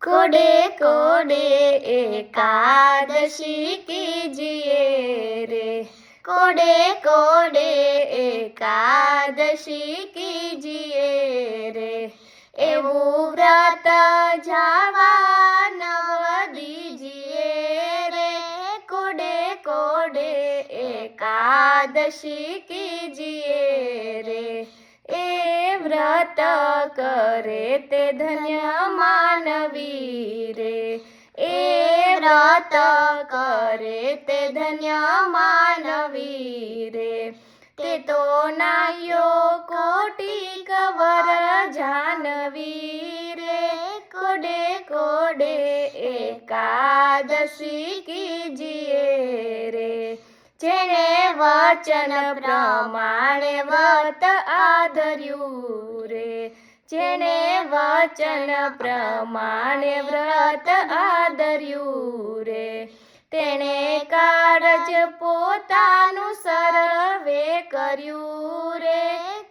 कोडे कोडे एकादशी कीजिए रे, कोडे कोडे एकादशी कीजिए रे, एवं व्रत जावा नव दीजिए रे, कोडे कोडे एकादशी कीजिए रे, ए व्रत करे ते धन्य मानवी रे, ए व्रत करे ते धन्य मानवी रे, ते तो नायो कोटिक वर जानवी रे, कोडे कोडे एकादशी कीजिए रे, जेने वचन प्रमाणे व्रत आधर्યું रे, जेने वचन प्रमाणे व्रत आधर्યું रे, तेणे कारज પોતાનું સર્વે કર્યું રે,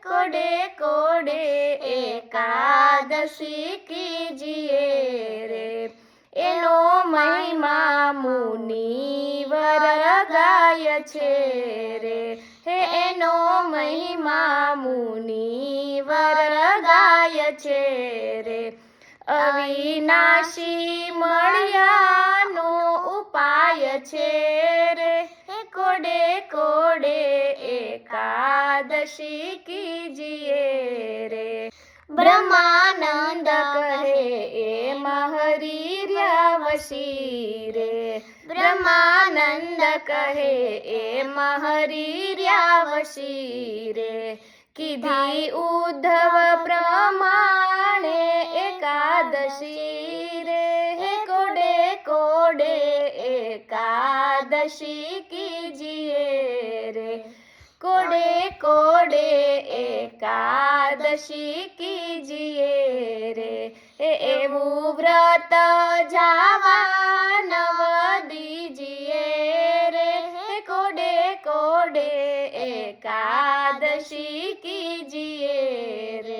કોડે કોડે એકાદશી કીજીએ રે, એનો મહિમા મુનિવર ગાય છે રે, હે એનો મહિમા મુનિવર ગાય છે રે, અવિનાશી મળ્યાનો ઉપાય છે રે, હે કોડે કોડે એકાદશી કીજીએ રે, ब्रह्मानंद कहे एम हरिर्यावशी रे, ब्रह्मानंद कहे एम हरिर्यावशी रे, कीधी उद्धव प्रमाणे एकादशी रे, हे कोडे कोडे एकादशी कीजिए रे, कोडे कोडे एकादशी कीजिए रे, एवं व्रत जावा नव दीजिए रे, कोडे कोडे एकादशी कीजिए रे।